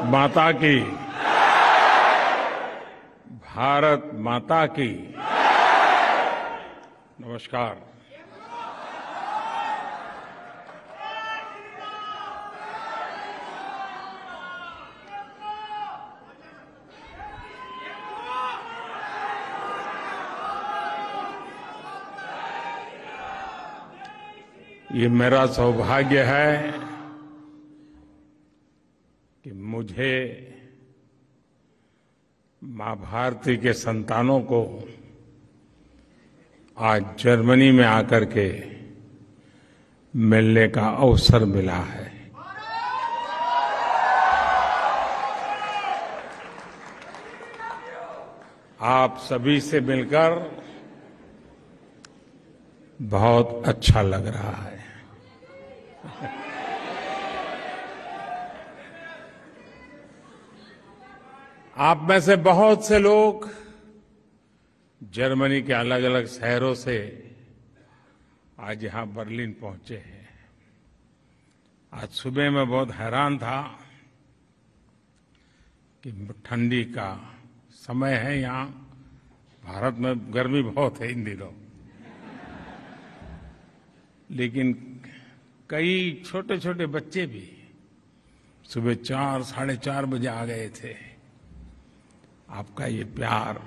माता की, भारत माता की। नमस्कार। ये मेरा सौभाग्य है कि मुझे मां भारती के संतानों को आज जर्मनी में आकर के मिलने का अवसर मिला है। आप सभी से मिलकर बहुत अच्छा लग रहा है। आप में से बहुत से लोग जर्मनी के अलग अलग शहरों से आज यहां बर्लिन पहुंचे हैं। आज सुबह मैं बहुत हैरान था कि ठंडी का समय है, यहां भारत में गर्मी बहुत है इन दिनों, लेकिन कई छोटे छोटे बच्चे भी सुबह 4, साढ़े 4 बजे आ गए थे। आपका ये प्यार,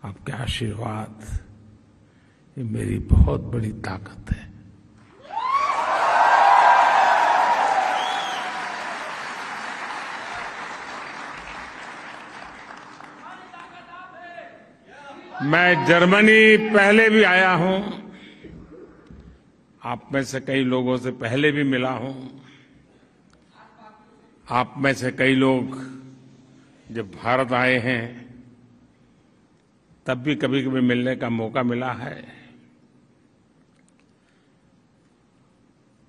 आपके आशीर्वाद, ये मेरी बहुत बड़ी ताकत है। मैं जर्मनी पहले भी आया हूं, आप में से कई लोगों से पहले भी मिला हूं। आप में से कई लोग जब भारत आए हैं तब भी कभी कभी मिलने का मौका मिला है।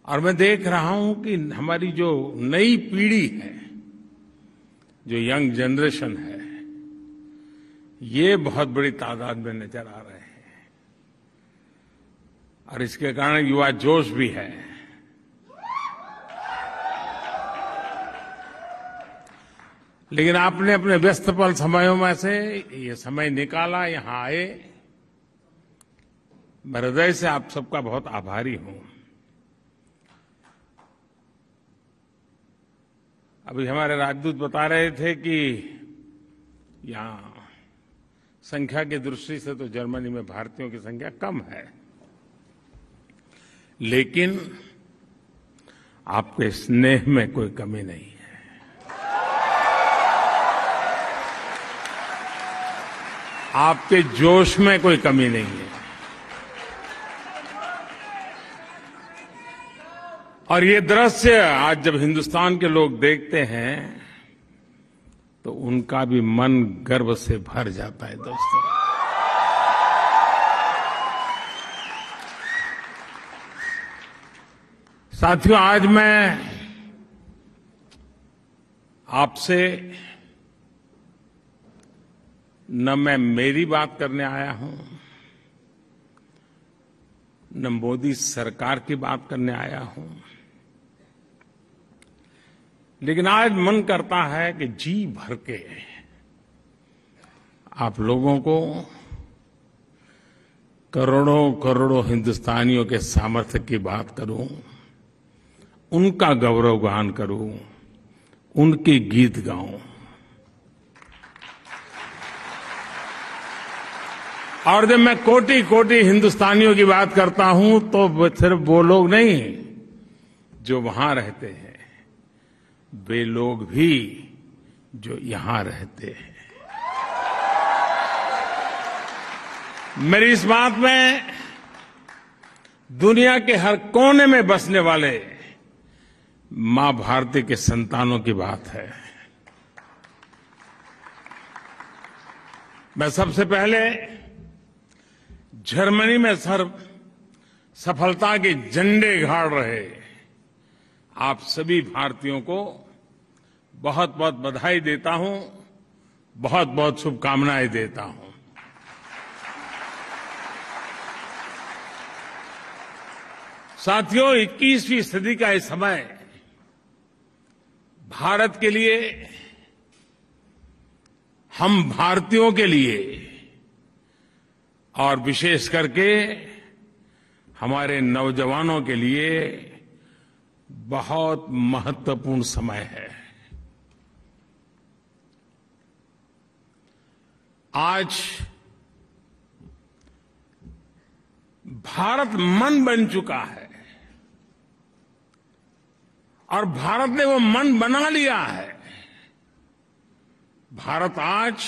और मैं देख रहा हूं कि हमारी जो नई पीढ़ी है, जो यंग जनरेशन है, ये बहुत बड़ी तादाद में नजर आ रहे हैं और इसके कारण युवा जोश भी है। लेकिन आपने अपने व्यस्तपल समयों में से ये समय निकाला, यहां आए। मैं हृदय से आप सबका बहुत आभारी हूं। अभी हमारे राजदूत बता रहे थे कि यहां संख्या की दृष्टि से तो जर्मनी में भारतीयों की संख्या कम है, लेकिन आपके स्नेह में कोई कमी नहीं है। आपके जोश में कोई कमी नहीं है। और ये दृश्य आज जब हिंदुस्तान के लोग देखते हैं तो उनका भी मन गर्व से भर जाता है। दोस्तों, साथियों, आज मैं आपसे न मैं मेरी बात करने आया हूं, न मोदी सरकार की बात करने आया हूं, लेकिन आज मन करता है कि जी भर के आप लोगों को, करोड़ों करोड़ों हिंदुस्तानियों के सामर्थ्य की बात करूं, उनका गौरवगान करूं, उनके गीत गाऊं। और जब मैं कोटि कोटि हिंदुस्तानियों की बात करता हूं तो सिर्फ वो लोग नहीं जो वहां रहते हैं, वे लोग भी जो यहां रहते हैं। मेरी इस बात में दुनिया के हर कोने में बसने वाले मां भारती के संतानों की बात है। मैं सबसे पहले जर्मनी में सफलता के झंडे गाड़ रहे आप सभी भारतीयों को बहुत बहुत बधाई देता हूं, बहुत बहुत शुभकामनाएं देता हूं। साथियों, 21वीं सदी का ये समय भारत के लिए, हम भारतीयों के लिए और विशेष करके हमारे नौजवानों के लिए बहुत महत्वपूर्ण समय है। आज भारत मन बन चुका है और भारत ने वो मन बना लिया है। भारत आज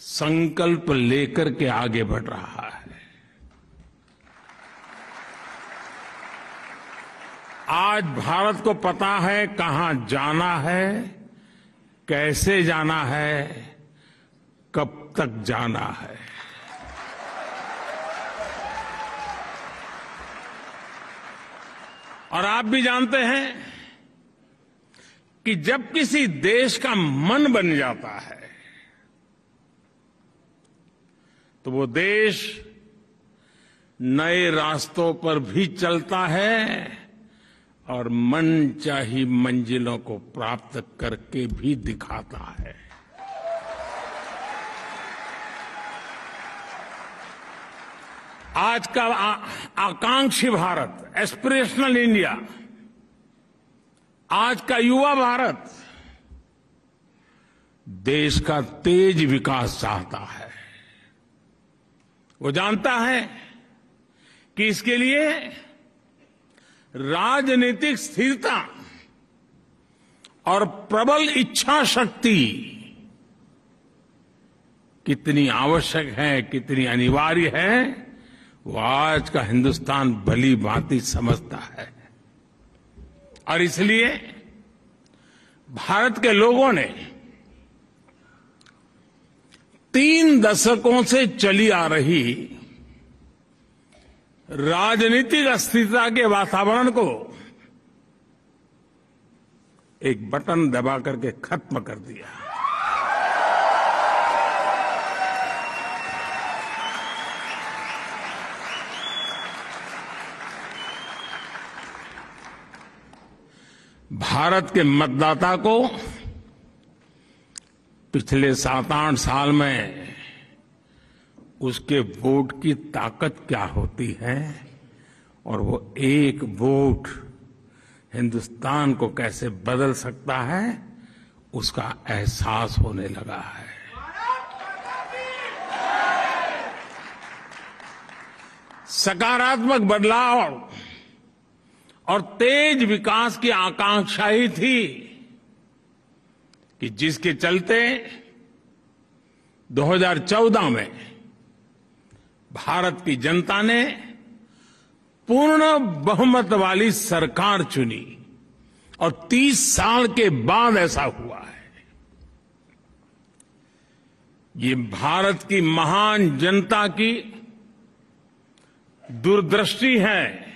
संकल्प लेकर के आगे बढ़ रहा है। आज भारत को पता है कहां जाना है, कैसे जाना है, कब तक जाना है। और आप भी जानते हैं कि जब किसी देश का मन बन जाता है तो वो देश नए रास्तों पर भी चलता है और मनचाही मंजिलों को प्राप्त करके भी दिखाता है। आज का आकांक्षी भारत, एस्पिरेशनल इंडिया, आज का युवा भारत देश का तेज विकास चाहता है। वो जानता है कि इसके लिए राजनीतिक स्थिरता और प्रबल इच्छा शक्ति कितनी आवश्यक है, कितनी अनिवार्य है, वो आज का हिंदुस्तान भली भांति समझता है। और इसलिए भारत के लोगों ने 3 दशकों से चली आ रही राजनीतिक अस्थिरता के वातावरण को एक बटन दबा करके खत्म कर दिया। भारत के मतदाता को पिछले 7-8 साल में उसके वोट की ताकत क्या होती है और वो एक वोट हिंदुस्तान को कैसे बदल सकता है, उसका एहसास होने लगा है। सकारात्मक बदलाव और तेज विकास की आकांक्षा ही थी कि जिसके चलते 2014 में भारत की जनता ने पूर्ण बहुमत वाली सरकार चुनी और 30 साल के बाद ऐसा हुआ है। ये भारत की महान जनता की दूरदृष्टि है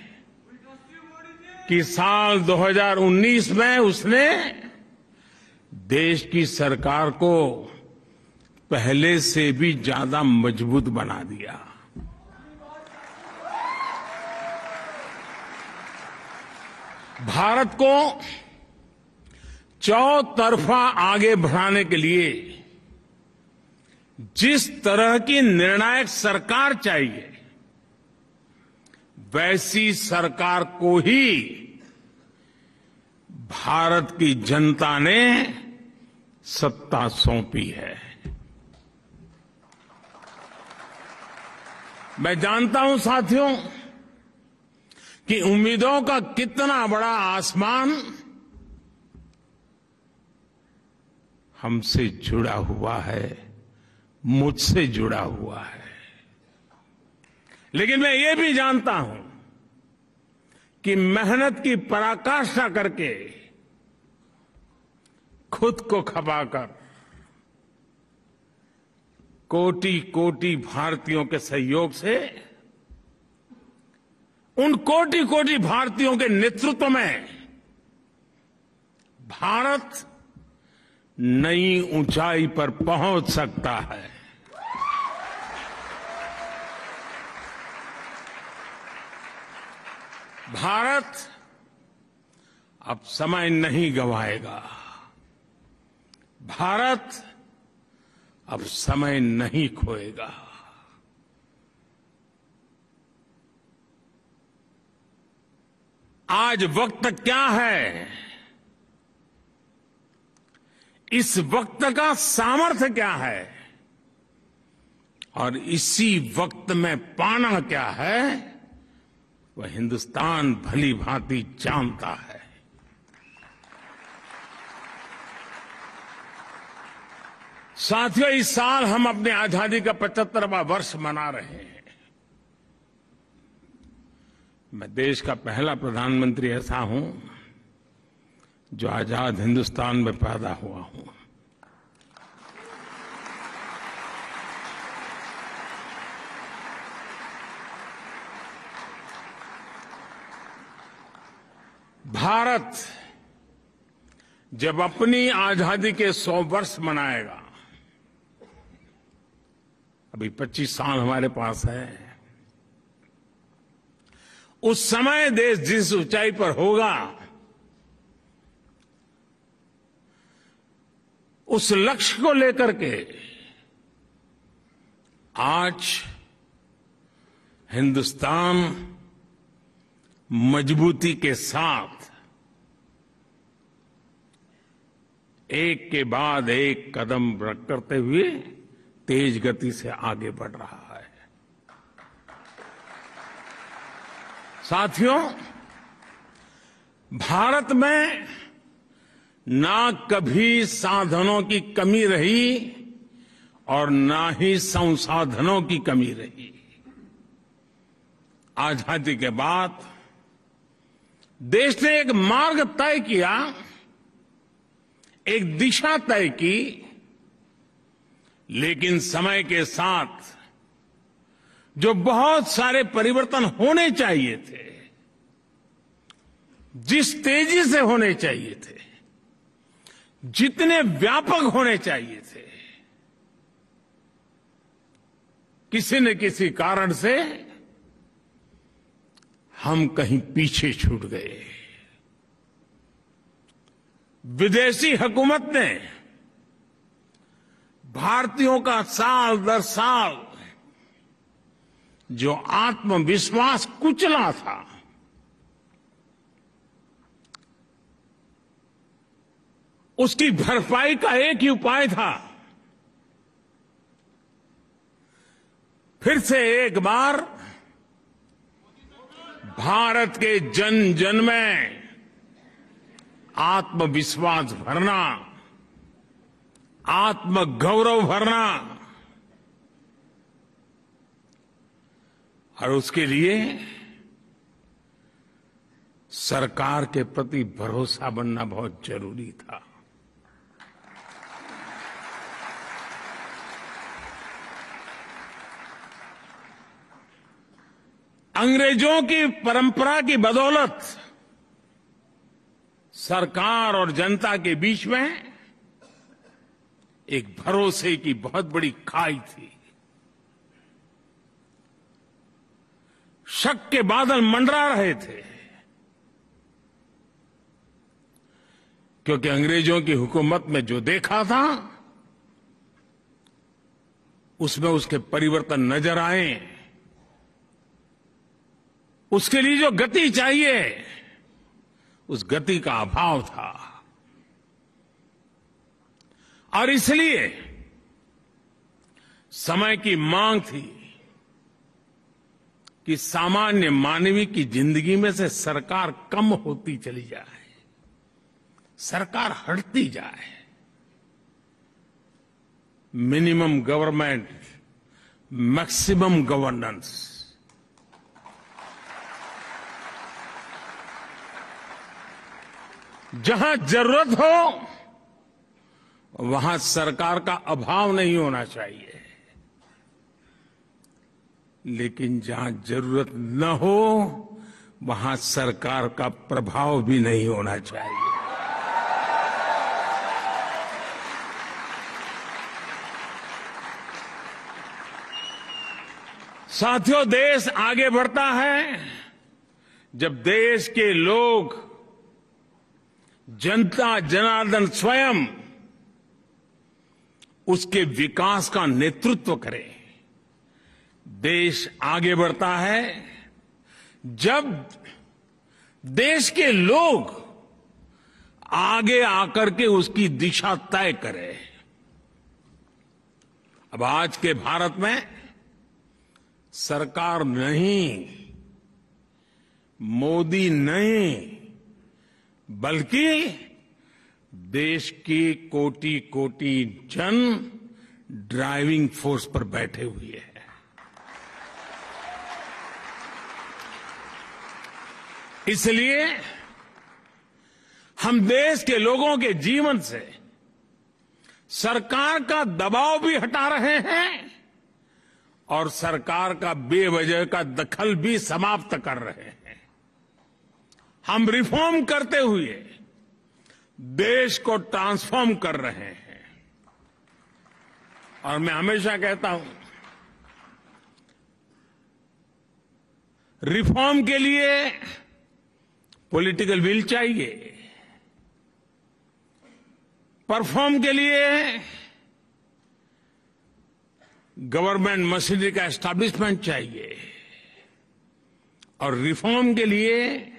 कि साल 2019 में उसने देश की सरकार को पहले से भी ज्यादा मजबूत बना दिया। भारत को चौतरफा आगे बढ़ाने के लिए जिस तरह की निर्णायक सरकार चाहिए, वैसी सरकार को ही भारत की जनता ने सत्ता सौंपी है। मैं जानता हूं साथियों कि उम्मीदों का कितना बड़ा आसमान हमसे जुड़ा हुआ है, मुझसे जुड़ा हुआ है। लेकिन मैं ये भी जानता हूं कि मेहनत की पराकाष्ठा करके खुद को खपाकर कोटि कोटि भारतीयों के सहयोग से, उन कोटि कोटि भारतीयों के नेतृत्व में भारत नई ऊंचाई पर पहुंच सकता है। भारत अब समय नहीं गंवाएगा। भारत अब समय नहीं खोएगा। आज वक्त क्या है, इस वक्त का सामर्थ्य क्या है और इसी वक्त में पाना क्या है, वह हिंदुस्तान भली भांति जानता है। साथियों, इस साल हम अपनी आजादी का 75वां वर्ष मना रहे हैं। मैं देश का पहला प्रधानमंत्री ऐसा हूं जो आजाद हिंदुस्तान में पैदा हुआ हूं। भारत जब अपनी आजादी के 100 वर्ष मनाएगा, अभी 25 साल हमारे पास है, उस समय देश जिस ऊंचाई पर होगा, उस लक्ष्य को लेकर के आज हिंदुस्तान मजबूती के साथ एक के बाद एक कदम करते हुए तेज गति से आगे बढ़ रहा है। साथियों, भारत में ना कभी साधनों की कमी रही और ना ही संसाधनों की कमी रही। आजादी के बाद देश ने एक मार्ग तय किया, एक दिशा तय की, लेकिन समय के साथ जो बहुत सारे परिवर्तन होने चाहिए थे, जिस तेजी से होने चाहिए थे, जितने व्यापक होने चाहिए थे, किसी न किसी कारण से हम कहीं पीछे छूट गए। विदेशी हुकूमत ने भारतीयों का साल दर साल जो आत्मविश्वास कुचला था, उसकी भरपाई का एक ही उपाय था, फिर से एक बार भारत के जन जन में आत्मविश्वास भरना, आत्मगौरव भरना, और उसके लिए सरकार के प्रति भरोसा बनना बहुत जरूरी था। अंग्रेजों की परंपरा की बदौलत सरकार और जनता के बीच में एक भरोसे की बहुत बड़ी खाई थी। शक के बादल मंडरा रहे थे, क्योंकि अंग्रेजों की हुकूमत में जो देखा था उसमें उसके परिवर्तन नजर आए। उसके लिए जो गति चाहिए, उस गति का अभाव था, और इसलिए समय की मांग थी कि सामान्य मानवीय की जिंदगी में से सरकार कम होती चली जाए, सरकार हटती जाए। Minimum government, maximum governance. जहां जरूरत हो वहां सरकार का अभाव नहीं होना चाहिए, लेकिन जहां जरूरत न हो वहां सरकार का प्रभाव भी नहीं होना चाहिए। साथियों, देश आगे बढ़ता है जब देश के लोग जनता जनार्दन स्वयं उसके विकास का नेतृत्व करे। देश आगे बढ़ता है जब देश के लोग आगे आकर के उसकी दिशा तय करें। अब आज के भारत में सरकार नहीं, मोदी नहीं, बल्कि देश की कोटि कोटि जन ड्राइविंग फोर्स पर बैठे हुए हैं। इसलिए हम देश के लोगों के जीवन से सरकार का दबाव भी हटा रहे हैं और सरकार का बेवजह का दखल भी समाप्त कर रहे हैं। हम रिफॉर्म करते हुए देश को ट्रांसफॉर्म कर रहे हैं। और मैं हमेशा कहता हूं, रिफॉर्म के लिए पॉलिटिकल विल चाहिए, परफॉर्म के लिए गवर्नमेंट मशीनरी का एस्टैब्लिशमेंट चाहिए और रिफॉर्म के लिए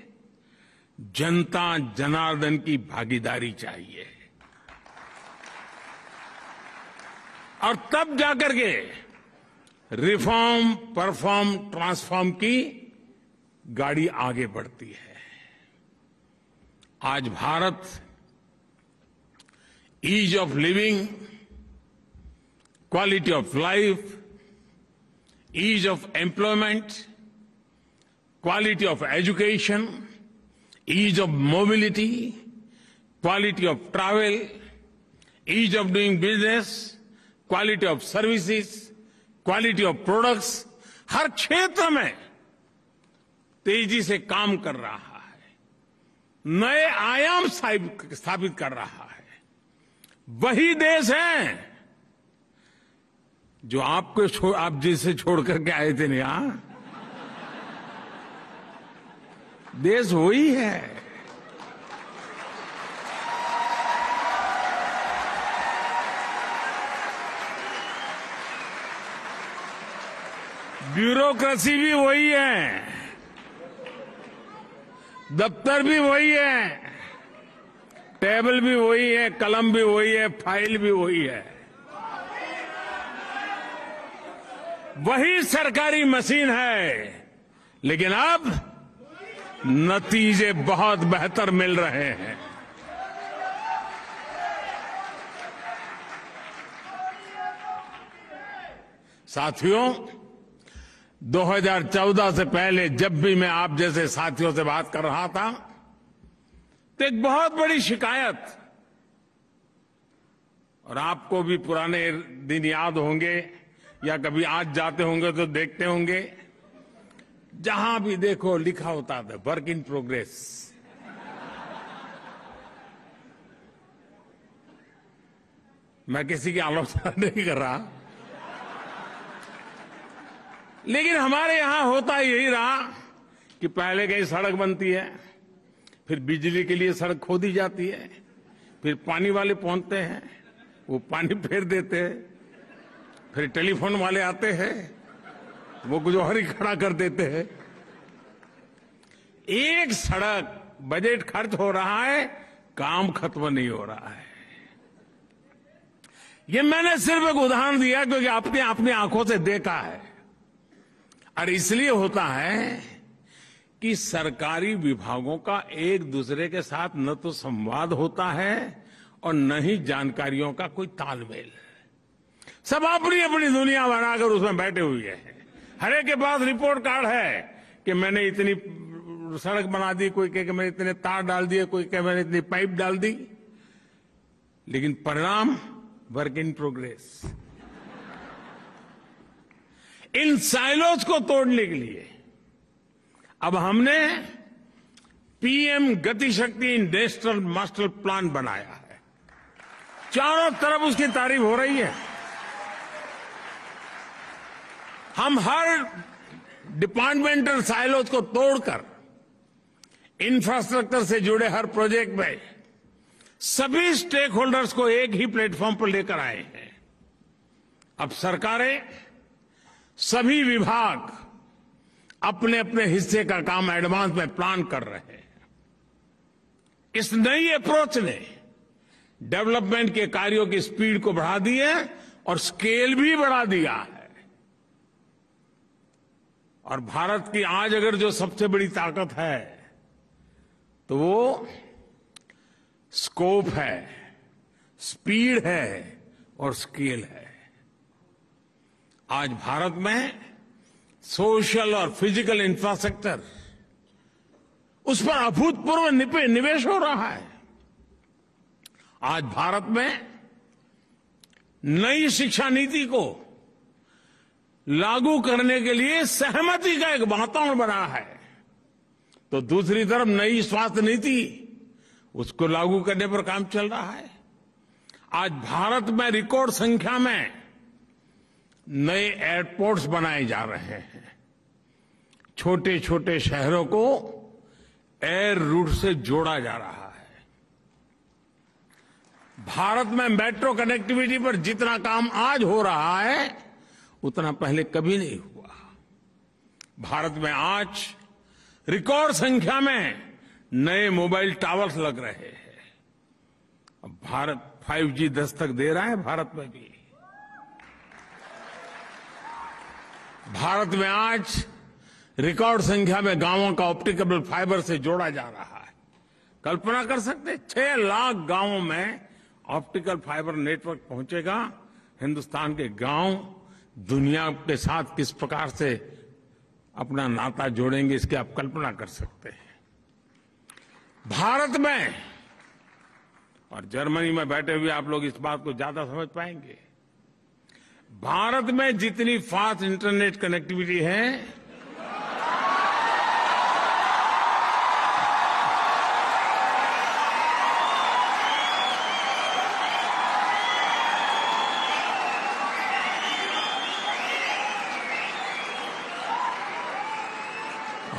जनता जनार्दन की भागीदारी चाहिए। और तब जाकर के रिफॉर्म, परफॉर्म, ट्रांसफॉर्म की गाड़ी आगे बढ़ती है। आज Bharat ease of living, quality of life, ease of employment, quality of education, ease of mobility, quality of travel, ease of doing business, quality of services, quality of products, हर क्षेत्र में तेजी से काम कर रहा है, नए आयाम स्थापित कर रहा है। वही देश है जो आप जिसे छोड़ करके आए थे ना, यहां देश वही है। ब्यूरोक्रेसी भी वही है, दफ्तर भी वही है, टेबल भी वही है, कलम भी वही है, फाइल भी वही है। वही सरकारी मशीन है, लेकिन अब नतीजे बहुत बेहतर मिल रहे हैं। साथियों, 2014 से पहले जब भी मैं आप जैसे साथियों से बात कर रहा था तो एक बहुत बड़ी शिकायत, और आपको भी पुराने दिन याद होंगे या कभी आज जाते होंगे तो देखते होंगे, जहां भी देखो लिखा होता था वर्क इन प्रोग्रेस। मैं किसी की आलोचना नहीं कर रहा, लेकिन हमारे यहां होता यही रहा कि पहले कहीं सड़क बनती है, फिर बिजली के लिए सड़क खोदी जाती है, फिर पानी वाले पहुंचते हैं, वो पानी फेर देते हैं, फिर टेलीफोन वाले आते हैं, वो कुछ और ही खड़ा कर देते हैं। एक सड़क बजट खर्च हो रहा है, काम खत्म नहीं हो रहा है। ये मैंने सिर्फ एक उदाहरण दिया क्योंकि आपने अपनी आंखों से देखा है। और इसलिए होता है कि सरकारी विभागों का एक दूसरे के साथ न तो संवाद होता है और न ही जानकारियों का कोई तालमेल। सब अपनी अपनी दुनिया बनाकर उसमें बैठे हुए हैं। हर एक के पास रिपोर्ट कार्ड है कि मैंने इतनी सड़क बना दी, कोई कहे कि मैंने इतने तार डाल दिए, कोई कहे मैंने इतनी पाइप डाल दी, लेकिन परिणाम work in progress. In silos को तोड़ने के लिए अब हमने पीएम गति शक्ति नेशनल मास्टर प्लान बनाया है। चारों तरफ उसकी तारीफ हो रही है। हम हर डिपार्टमेंटल साइलोज को तोड़कर इंफ्रास्ट्रक्चर से जुड़े हर प्रोजेक्ट में सभी स्टेक होल्डर्स को एक ही प्लेटफॉर्म पर लेकर आए हैं। अब सरकारें, सभी विभाग अपने अपने हिस्से का काम एडवांस में प्लान कर रहे हैं। इस नई अप्रोच ने डेवलपमेंट के कार्यों की स्पीड को बढ़ा दी है और स्केल भी बढ़ा दिया है। और भारत की आज अगर जो सबसे बड़ी ताकत है तो वो स्कोप है, स्पीड है और स्केल है। आज भारत में सोशल और फिजिकल इंफ्रास्ट्रक्चर, उस पर अभूतपूर्व निवेश हो रहा है। आज भारत में नई शिक्षा नीति को लागू करने के लिए सहमति का एक वातावरण बना है, तो दूसरी तरफ नई स्वास्थ्य नीति, उसको लागू करने पर काम चल रहा है। आज भारत में रिकॉर्ड संख्या में नए एयरपोर्ट्स बनाए जा रहे हैं। छोटे छोटे शहरों को एयर रूट से जोड़ा जा रहा है। भारत में मेट्रो कनेक्टिविटी पर जितना काम आज हो रहा है उतना पहले कभी नहीं हुआ। भारत में आज रिकॉर्ड संख्या में नए मोबाइल टावर्स लग रहे हैं। अब भारत 5G दस्तक दे रहा है। भारत में भी, भारत में आज रिकॉर्ड संख्या में गांवों का ऑप्टिकल फाइबर से जोड़ा जा रहा है। कल्पना कर सकते 6 लाख गांवों में ऑप्टिकल फाइबर नेटवर्क पहुंचेगा। हिंदुस्तान के गांव दुनिया के साथ किस प्रकार से अपना नाता जोड़ेंगे, इसकी आप कल्पना कर सकते हैं। भारत में, और जर्मनी में बैठे हुए आप लोग इस बात को ज्यादा समझ पाएंगे, भारत में जितनी फास्ट इंटरनेट कनेक्टिविटी है,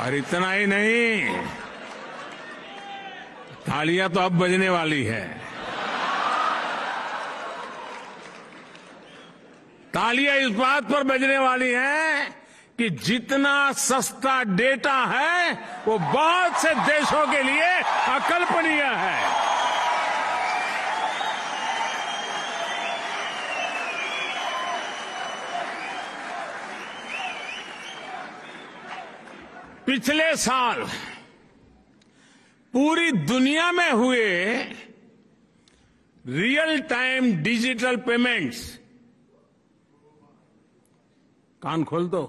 और इतना ही नहीं, तालियां तो अब बजने वाली है। तालियां इस बात पर बजने वाली हैं कि जितना सस्ता डेटा है वो बहुत से देशों के लिए अकल्पनीय है। पिछले साल पूरी दुनिया में हुए रियल टाइम डिजिटल पेमेंट्स, कान खोल दो,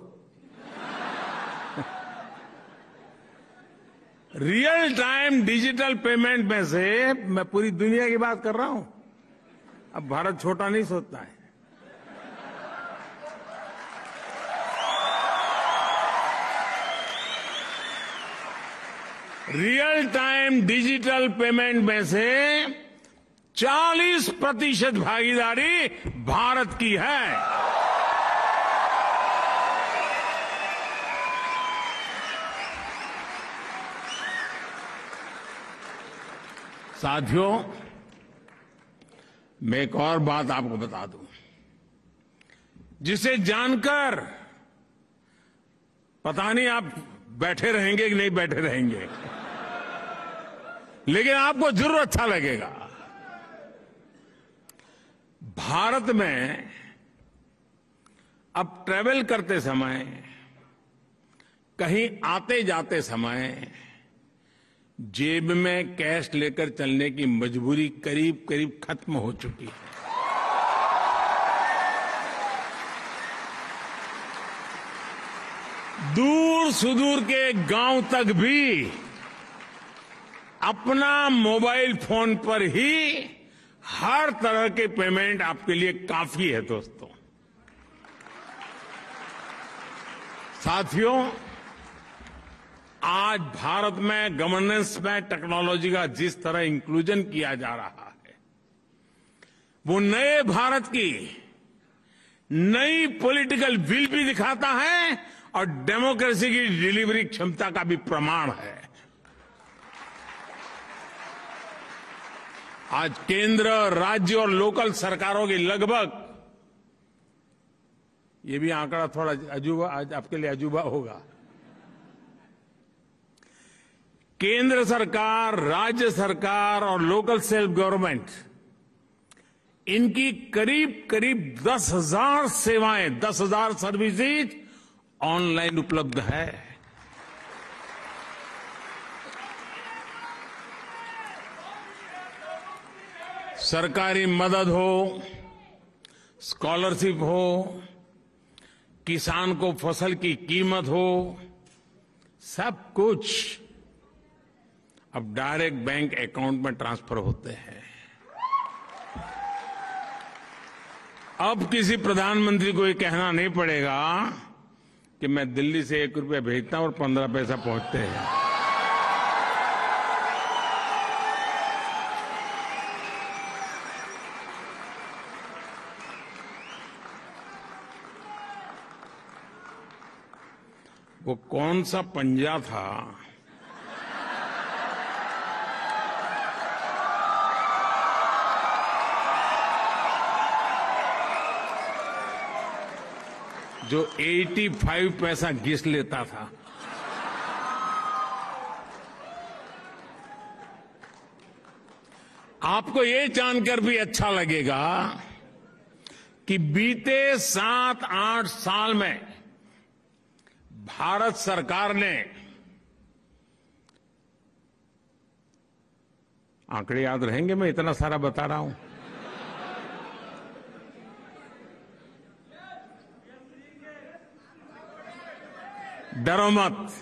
रियल टाइम डिजिटल पेमेंट में से मैं पूरी दुनिया की बात कर रहा हूं। अब भारत छोटा नहीं सोचता है। रियल टाइम डिजिटल पेमेंट में से 40% भागीदारी भारत की है। साथियों, मैं एक और बात आपको बता दूं, जिसे जानकर पता नहीं आप बैठे रहेंगे कि नहीं बैठे रहेंगे, लेकिन आपको जरूर अच्छा लगेगा। भारत में अब ट्रैवल करते समय, कहीं आते जाते समय जेब में कैश लेकर चलने की मजबूरी करीब करीब खत्म हो चुकी है। दूर सुदूर के गांव तक भी अपना मोबाइल फोन पर ही हर तरह के पेमेंट आपके लिए काफी है। दोस्तों, साथियों, आज भारत में गवर्नेंस में टेक्नोलॉजी का जिस तरह इंक्लूजन किया जा रहा है, वो नए भारत की नई पॉलिटिकल विल भी दिखाता है और डेमोक्रेसी की डिलीवरी क्षमता का भी प्रमाण है। आज केंद्र, राज्य और लोकल सरकारों की लगभग, ये भी आंकड़ा थोड़ा अजूबा, आज आपके लिए अजूबा होगा, केंद्र सरकार, राज्य सरकार और लोकल सेल्फ गवर्नमेंट, इनकी करीब करीब 10,000 सेवाएं, 10,000 सर्विसेज ऑनलाइन उपलब्ध है। सरकारी मदद हो, स्कॉलरशिप हो, किसान को फसल की कीमत हो, सब कुछ अब डायरेक्ट बैंक अकाउंट में ट्रांसफर होते हैं। अब किसी प्रधानमंत्री को ये कहना नहीं पड़ेगा कि मैं दिल्ली से 1 रुपया भेजता हूं और 15 पैसा पहुंचते हैं। वो कौन सा पंजा था जो 85 पैसा घिस लेता था? आपको ये जानकर भी अच्छा लगेगा कि बीते 7-8 साल में भारत सरकार ने, आंकड़े याद रहेंगे, मैं इतना सारा बता रहा हूं, डरो मत,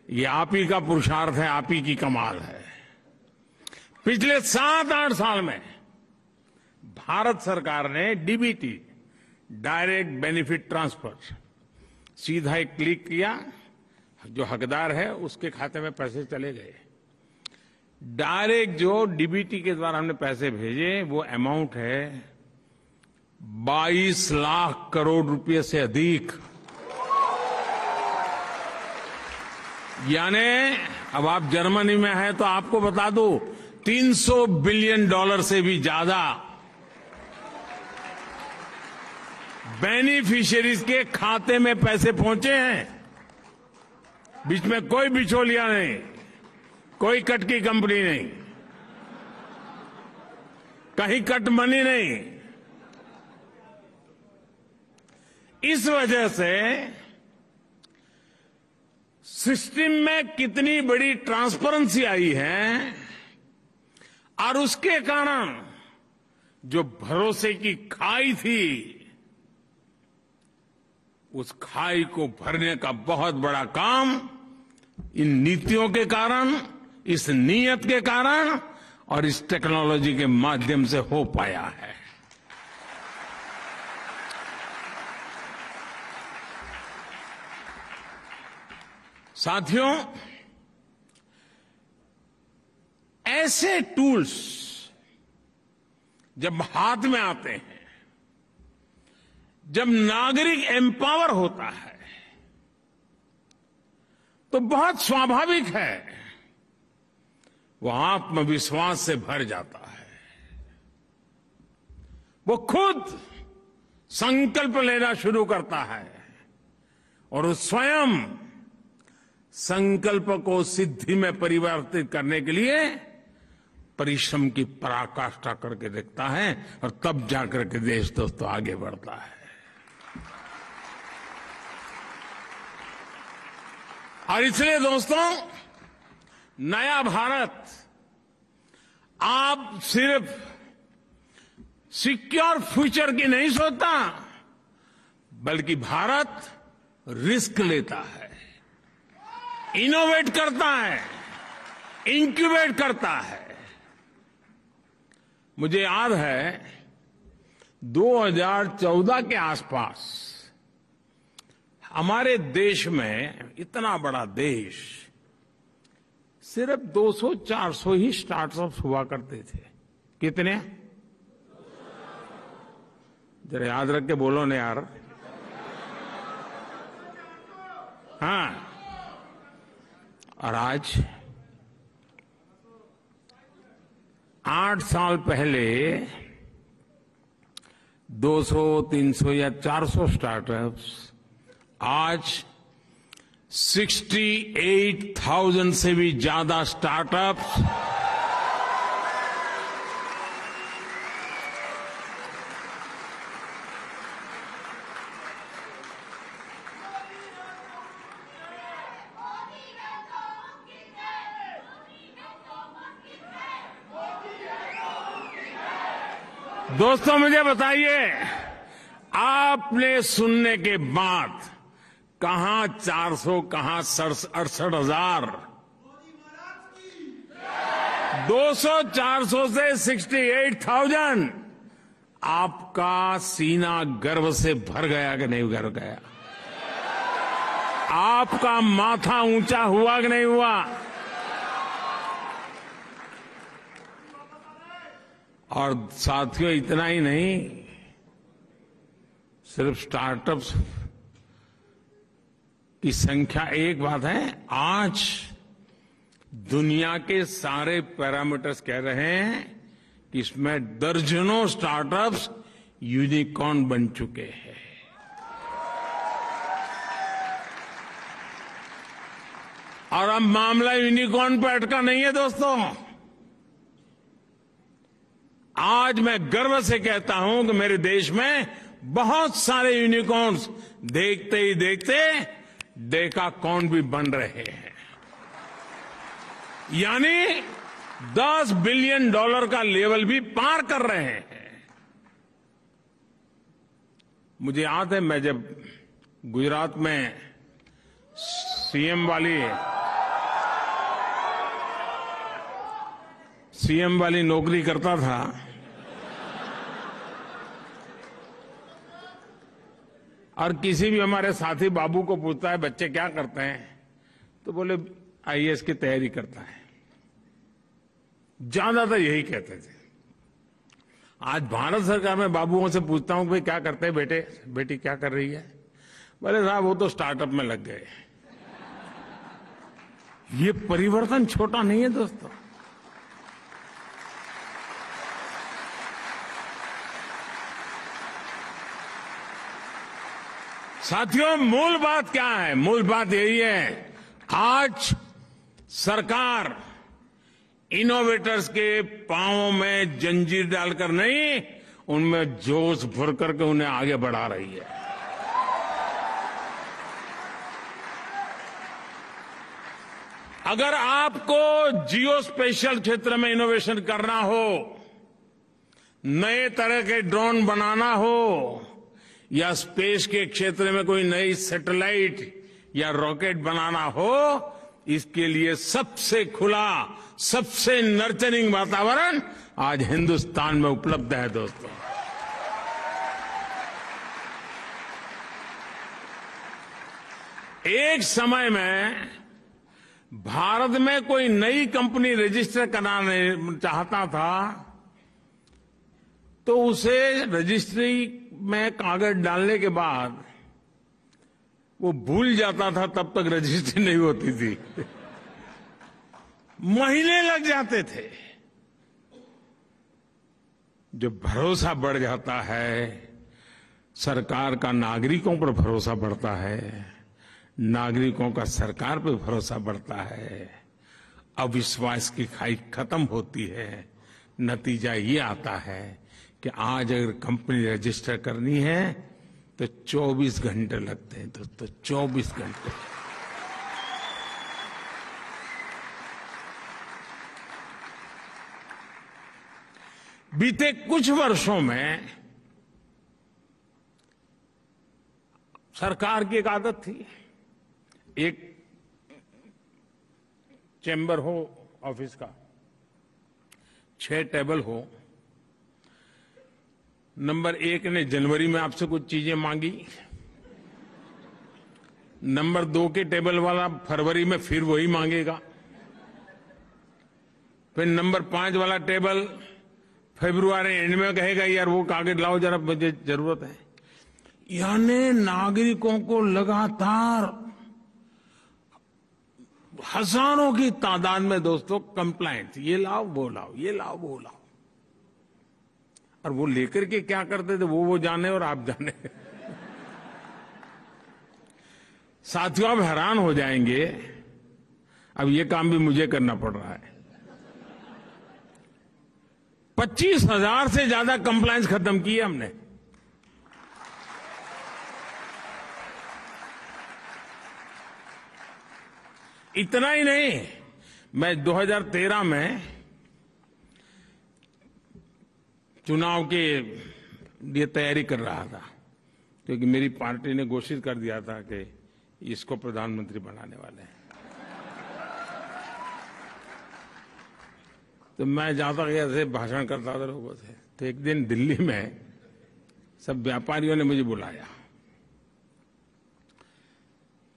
ये आप ही का पुरुषार्थ है, आप ही की कमाल है। पिछले 7-8 साल में भारत सरकार ने डीबीटी, डायरेक्ट बेनिफिट ट्रांसफर, सीधा एक क्लिक किया, जो हकदार है उसके खाते में पैसे चले गए। डायरेक्ट जो डीबीटी के द्वारा हमने पैसे भेजे, वो अमाउंट है 22 लाख करोड़ रुपए से अधिक। यानी अब आप जर्मनी में हैं तो आपको बता दूं, $300 बिलियन से भी ज्यादा बेनिफिशियरीज के खाते में पैसे पहुंचे हैं। बीच में कोई बिचौलिया नहीं, कोई कट की कंपनी नहीं, कहीं कट मनी नहीं। इस वजह से सिस्टम में कितनी बड़ी ट्रांसपेरेंसी आई है, और उसके कारण जो भरोसे की खाई थी, उस खाई को भरने का बहुत बड़ा काम इन नीतियों के कारण, इस नीयत के कारण और इस टेक्नोलॉजी के माध्यम से हो पाया है। साथियों, ऐसे टूल्स जब हाथ में आते हैं, जब नागरिक एम्पावर होता है, तो बहुत स्वाभाविक है वो आत्मविश्वास से भर जाता है। वो खुद संकल्प लेना शुरू करता है और वो स्वयं संकल्प को सिद्धि में परिवर्तित करने के लिए परिश्रम की पराकाष्ठा करके देखता है, और तब जाकर के देश दोस्तों आगे बढ़ता है। और इसलिए दोस्तों, नया भारत आप सिर्फ सिक्योर फ्यूचर की नहीं सोचता, बल्कि भारत रिस्क लेता है, इनोवेट करता है, इंक्यूबेट करता है। मुझे याद है 2014 के आसपास हमारे देश में, इतना बड़ा देश, सिर्फ 200-400 ही स्टार्टअप्स हुआ करते थे। कितने? जरा याद रख के बोलो ना यार। हाँ, और आज 8 साल पहले 200, 300 या 400 स्टार्टअप्स आज 68,000 से भी ज्यादा स्टार्टअप्स दोस्तों मुझे बताइए, आपने सुनने के बाद कहां 400, कहां 68,000, 200, 400 से 68,000, आपका सीना गर्व से भर गया कि नहीं भर गया? आपका माथा ऊंचा हुआ कि नहीं हुआ? और साथियों, इतना ही नहीं, सिर्फ स्टार्टअप्स की संख्या एक बात है, आज दुनिया के सारे पैरामीटर्स कह रहे हैं कि इसमें दर्जनों स्टार्टअप्स यूनिकॉर्न बन चुके हैं। और अब मामला यूनिकॉर्न पर अटका नहीं है दोस्तों। आज मैं गर्व से कहता हूं कि मेरे देश में बहुत सारे यूनिकॉर्न्स देखते ही देखते डेकाकॉर्न भी बन रहे हैं। यानी $10 बिलियन का लेवल भी पार कर रहे हैं। मुझे याद है, मैं जब गुजरात में सीएम वाली नौकरी करता था, और किसी भी हमारे साथी बाबू को पूछता है बच्चे क्या करते हैं, तो बोले आईएएस की तैयारी करता है। ज्यादातर यही कहते थे। आज भारत सरकार में बाबुओं से पूछता हूं कि भाई क्या करते हैं बेटे, बेटी क्या कर रही है, बोले साहब वो तो स्टार्टअप में लग गए। ये परिवर्तन छोटा नहीं है दोस्तों। साथियों, मूल बात क्या है? मूल बात यही है, आज सरकार इनोवेटर्स के पांवों में जंजीर डालकर नहीं, उनमें जोश भर करके उन्हें आगे बढ़ा रही है। अगर आपको जियो स्पेशल क्षेत्र में इनोवेशन करना हो, नए तरह के ड्रोन बनाना हो, या स्पेस के क्षेत्र में कोई नई सैटेलाइट या रॉकेट बनाना हो, इसके लिए सबसे खुला, सबसे नर्चरिंग वातावरण आज हिंदुस्तान में उपलब्ध है दोस्तों। एक समय में भारत में कोई नई कंपनी रजिस्टर कराना चाहता था तो उसे रजिस्ट्री में कागज डालने के बाद वो भूल जाता था, तब तक रजिस्ट्री नहीं होती थी। महीने लग जाते थे। जब भरोसा बढ़ जाता है, सरकार का नागरिकों पर भरोसा बढ़ता है, नागरिकों का सरकार पर भरोसा बढ़ता है, अविश्वास की खाई खत्म होती है। नतीजा ये आता है कि आज अगर कंपनी रजिस्टर करनी है तो 24 घंटे लगते हैं दोस्तों, 24 घंटे। बीते कुछ वर्षों में सरकार की एक आदत थी, एक चैम्बर हो ऑफिस का, 6 टेबल हो, नंबर 1 ने जनवरी में आपसे कुछ चीजें मांगी, नंबर 2 के टेबल वाला फरवरी में फिर वही मांगेगा, फिर नंबर 5 वाला टेबल फरवरी एंड में कहेगा यार वो कागज लाओ जरा, मुझे जरूरत है। यानी नागरिकों को लगातार हजारों की तादाद में दोस्तों कंप्लेंट, ये लाओ वो लाओ, ये लाओ वो लाओ। और वो लेकर के क्या करते थे वो जाने और आप जाने। साथियों, आप हैरान हो जाएंगे, अब ये काम भी मुझे करना पड़ रहा है। 25,000 से ज्यादा कंप्लायंस खत्म किए हमने। इतना ही नहीं, मैं 2013 में चुनाव के लिए तैयारी कर रहा था, क्योंकि मेरी पार्टी ने घोषित कर दिया था कि इसको प्रधानमंत्री बनाने वाले हैं। तो मैं जाता गया ऐसे भाषण करता था लोगों से। तो एक दिन दिल्ली में सब व्यापारियों ने मुझे बुलाया।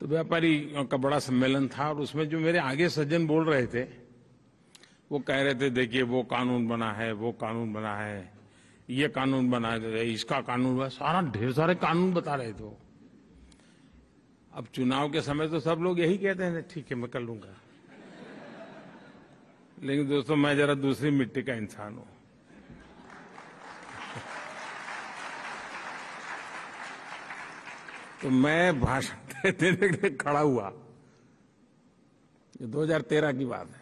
तो व्यापारियों का बड़ा सम्मेलन था और उसमें जो मेरे आगे सज्जन बोल रहे थे वो कह रहे थे, देखिए वो कानून बना है, वो कानून बना है, ये कानून बना है, इसका कानून बना, सारा ढेर सारे कानून बता रहे थे। अब चुनाव के समय तो सब लोग यही कहते हैं, ठीक है मैं कर लूंगा। लेकिन दोस्तों, मैं जरा दूसरी मिट्टी का इंसान हूं। तो मैं भाषण देने के लिए खड़ा हुआ। ये 2013 की बात है।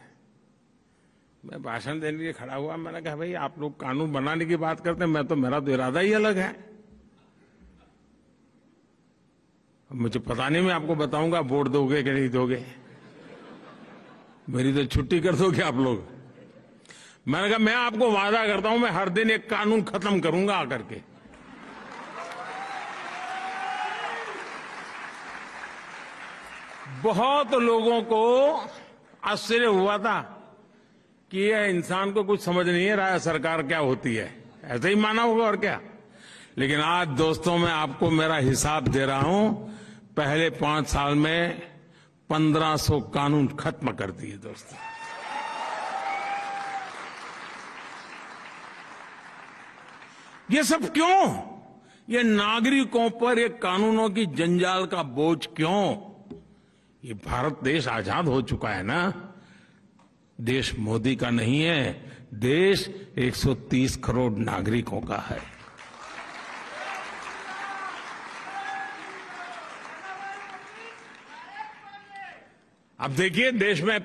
मैं भाषण देने के लिए खड़ा हुआ। मैंने कहा, भाई आप लोग कानून बनाने की बात करते हैं, मेरा तो इरादा ही अलग है। मुझे पता नहीं, मैं आपको बताऊंगा वोट दोगे कि नहीं दोगे, मेरी तो छुट्टी कर दोगे आप लोग। मैंने कहा, मैं आपको वादा करता हूं, मैं हर दिन एक कानून खत्म करूंगा आकर के। बहुत लोगों को आश्चर्य हुआ था कि यह इंसान को कुछ समझ नहीं है सरकार क्या होती है, ऐसे ही माना होगा और क्या। लेकिन आज दोस्तों, मैं आपको मेरा हिसाब दे रहा हूं, पहले 5 साल में 1500 कानून खत्म कर दिए दोस्तों। ये सब क्यों? ये नागरिकों पर ये कानूनों की जंजाल का बोझ क्यों? ये भारत देश आजाद हो चुका है ना। देश मोदी का नहीं है, देश 130 करोड़ नागरिकों का है। अब देखिए, देश में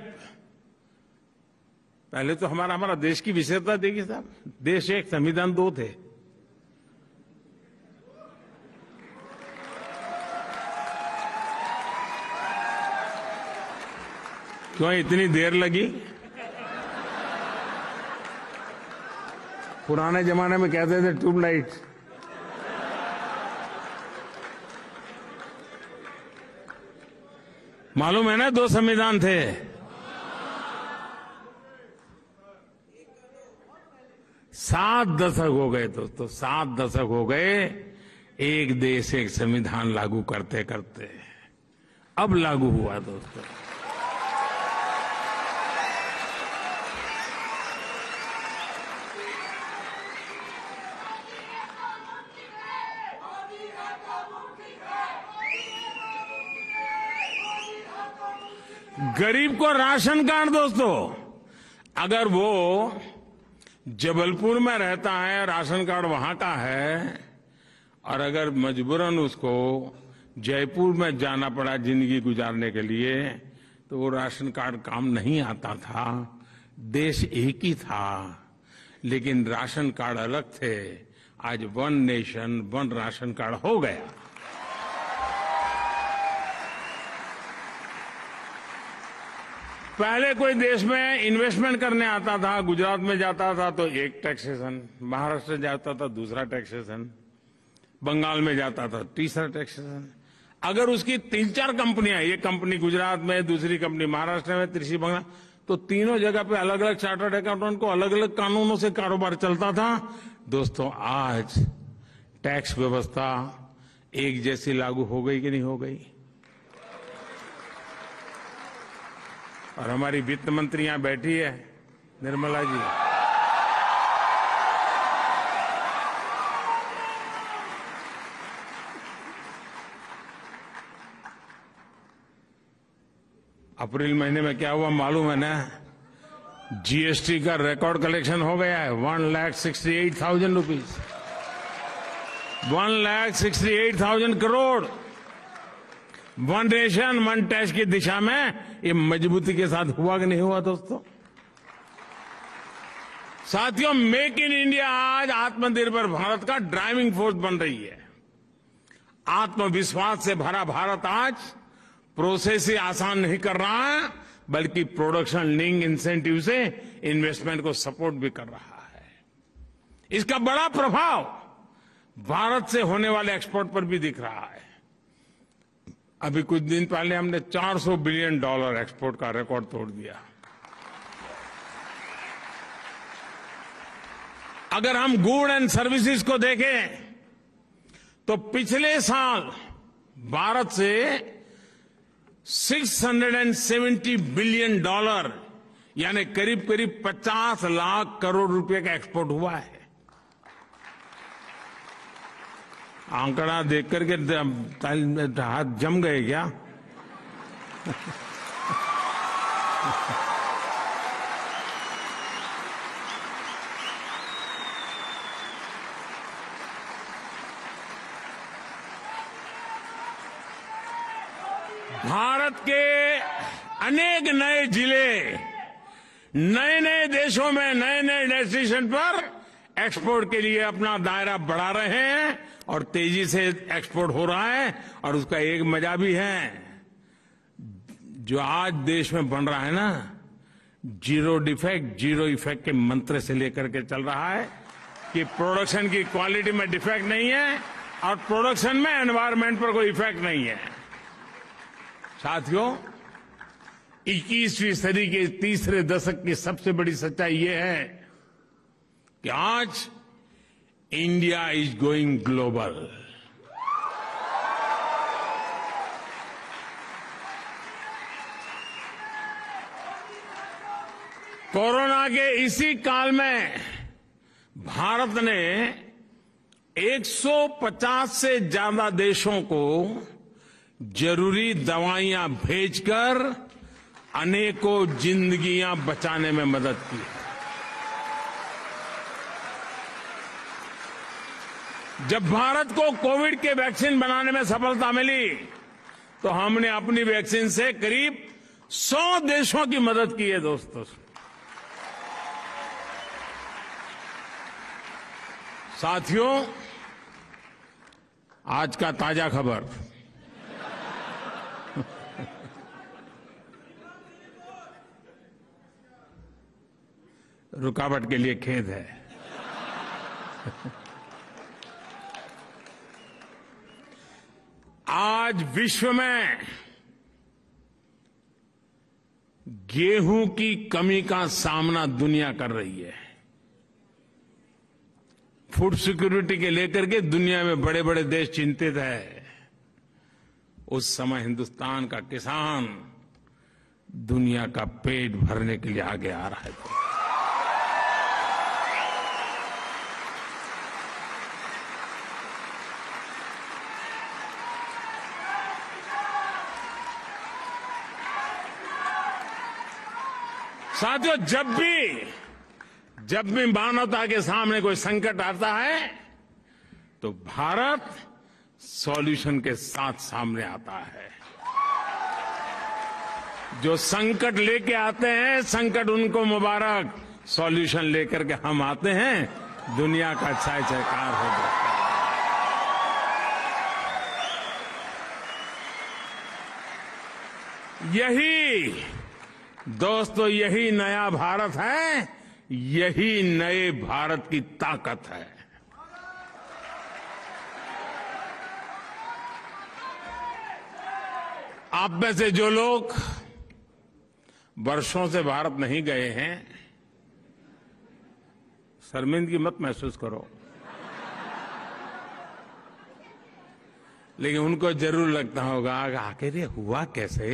पहले तो हमारा देश की विशेषता देखिए साहब, देश एक संविधान 2 थे। क्यों इतनी देर लगी? पुराने जमाने में कहते थे ट्यूबलाइट। मालूम है ना, 2 संविधान थे। सात दशक हो गए दोस्तों, 7 दशक हो गए एक देश एक संविधान लागू करते करते। अब लागू हुआ दोस्तों। गरीब को राशन कार्ड दोस्तों, अगर वो जबलपुर में रहता है, राशन कार्ड वहां का है, और अगर मजबूरन उसको जयपुर में जाना पड़ा जिंदगी गुजारने के लिए, तो वो राशन कार्ड काम नहीं आता था। देश एक ही था, लेकिन राशन कार्ड अलग थे। आज 1 नेशन 1 राशन कार्ड हो गया। पहले कोई देश में इन्वेस्टमेंट करने आता था, गुजरात में जाता था तो एक टैक्सेशन, महाराष्ट्र जाता था दूसरा टैक्सेशन, बंगाल में जाता था तीसरा टैक्सेशन। अगर उसकी 3-4 कंपनियां, एक कंपनी गुजरात में, दूसरी कंपनी महाराष्ट्र में, तीसरी बंगाल, तो तीनों जगह पे अलग अलग चार्टर्ड अकाउंटेंट को अलग अलग कानूनों से कारोबार चलता था। दोस्तों, आज टैक्स व्यवस्था एक जैसी लागू हो गई कि नहीं हो गई? और हमारी वित्त मंत्री यहां बैठी है, निर्मला जी। अप्रैल महीने में क्या हुआ मालूम है ना? जीएसटी का रिकॉर्ड कलेक्शन हो गया है 1,68,000 rupees, 1,68,000 crore. One nation one tax की दिशा में ये मजबूती के साथ हुआ कि नहीं हुआ दोस्तों? साथियों, मेक इन इंडिया आज आत्मनिर्भर भारत का ड्राइविंग फोर्स बन रही है। आत्मविश्वास से भरा भारत आज प्रोसेस ही आसान नहीं कर रहा है, बल्कि प्रोडक्शन लिंक इंसेंटिव से इन्वेस्टमेंट को सपोर्ट भी कर रहा है। इसका बड़ा प्रभाव भारत से होने वाले एक्सपोर्ट पर भी दिख रहा है। अभी कुछ दिन पहले हमने $400 बिलियन एक्सपोर्ट का रिकॉर्ड तोड़ दिया। अगर हम गुड एंड सर्विसेज को देखें तो पिछले साल भारत से $670 बिलियन यानी करीब करीब 50 लाख करोड़ रुपए का एक्सपोर्ट हुआ है। आंकड़ा देख करके हाथ जम गए क्या? भारत के अनेक नए जिले नए नए देशों में नए नए डेस्टिनेशन पर एक्सपोर्ट के लिए अपना दायरा बढ़ा रहे हैं और तेजी से एक्सपोर्ट हो रहा है। और उसका एक मजा भी है, जो आज देश में बन रहा है ना, जीरो डिफेक्ट जीरो इफेक्ट के मंत्र से लेकर के चल रहा है कि प्रोडक्शन की क्वालिटी में डिफेक्ट नहीं है और प्रोडक्शन में एनवायरमेंट पर कोई इफेक्ट नहीं है। साथियों, 21वीं सदी के तीसरे दशक की सबसे बड़ी सच्चाई यह है कि आज India is going global. Corona के इसी काल में भारत ने 150 से ज्यादा देशों को जरूरी दवाइयां भेजकर अनेकों जिंदगियां बचाने में मदद की। जब भारत को कोविड के वैक्सीन बनाने में सफलता मिली तो हमने अपनी वैक्सीन से करीब 100 देशों की मदद की है दोस्तों। साथियों, आज का ताजा खबर, रुकावट के लिए खेद है। आज विश्व में गेहूं की कमी का सामना दुनिया कर रही है। फूड सिक्योरिटी के लेकर के दुनिया में बड़े बड़े देश चिंतित है। उस समय हिंदुस्तान का किसान दुनिया का पेट भरने के लिए आगे आ रहा है। साथियों, जब भी मानवता के सामने कोई संकट आता है तो भारत सॉल्यूशन के साथ सामने आता है। जो संकट लेके आते हैं, संकट उनको मुबारक, सॉल्यूशन लेकर के हम आते हैं, दुनिया का अच्छा जयकार हो जाता है। यही दोस्तों, यही नया भारत है, यही नए भारत की ताकत है। आप में से जो लोग वर्षों से भारत नहीं गए हैं, शर्मिंदगी मत महसूस करो, लेकिन उनको जरूर लगता होगा आखिर ये हुआ कैसे,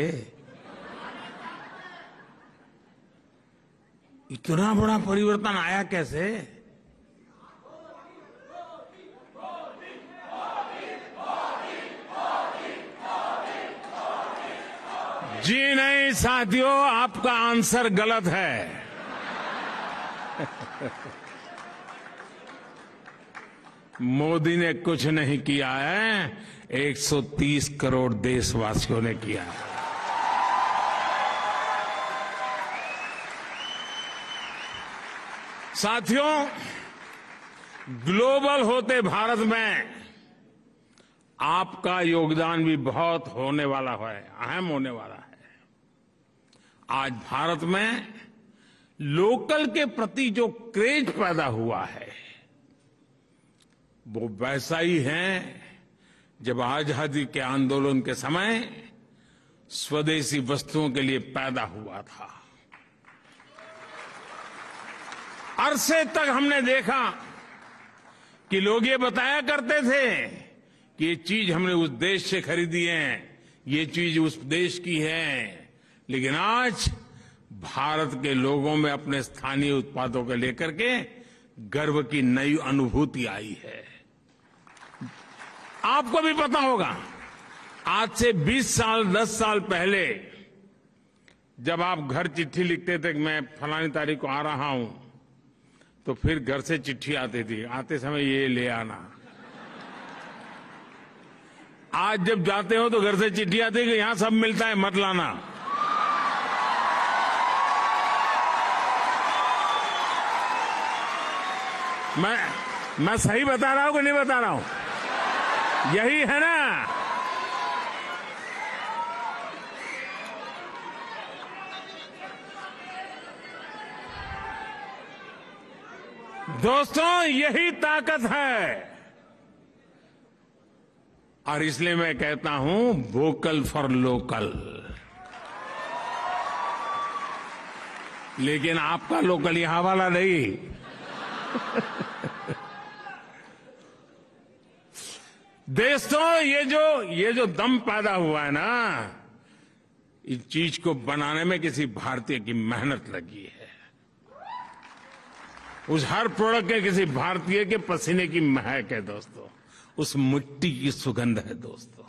इतना बड़ा परिवर्तन आया कैसे। जी नहीं साथियों, आपका आंसर गलत है। मोदी ने कुछ नहीं किया है, 130 करोड़ देशवासियों ने किया है। साथियों, ग्लोबल होते भारत में आपका योगदान भी बहुत होने वाला है, अहम होने वाला है। आज भारत में लोकल के प्रति जो क्रेज पैदा हुआ है वो वैसा ही है जब आजादी के आंदोलन के समय स्वदेशी वस्तुओं के लिए पैदा हुआ था। अरसे तक हमने देखा कि लोग ये बताया करते थे कि ये चीज हमने उस देश से खरीदी है, ये चीज उस देश की है, लेकिन आज भारत के लोगों में अपने स्थानीय उत्पादों को लेकर के गर्व की नई अनुभूति आई है। आपको भी पता होगा, आज से 20 साल 10 साल पहले जब आप घर चिट्ठी लिखते थे कि मैं फलानी तारीख को आ रहा हूं, तो फिर घर से चिट्ठी आती थी, आते समय ये ले आना। आज जब जाते हो तो घर से चिट्ठी आती है कि यहां सब मिलता है, मत लाना। मैं सही बता रहा हूं कि नहीं बता रहा हूं? यही है ना। दोस्तों, यही ताकत है। और इसलिए मैं कहता हूं वोकल फॉर लोकल। लेकिन आपका लोकल यहां वाला नहीं। दोस्तों, ये जो दम पैदा हुआ है ना, इस चीज को बनाने में किसी भारतीय की मेहनत लगी है। उस हर प्रोडक्ट के किसी भारतीय के पसीने की महक है दोस्तों, उस मिट्टी की सुगंध है दोस्तों।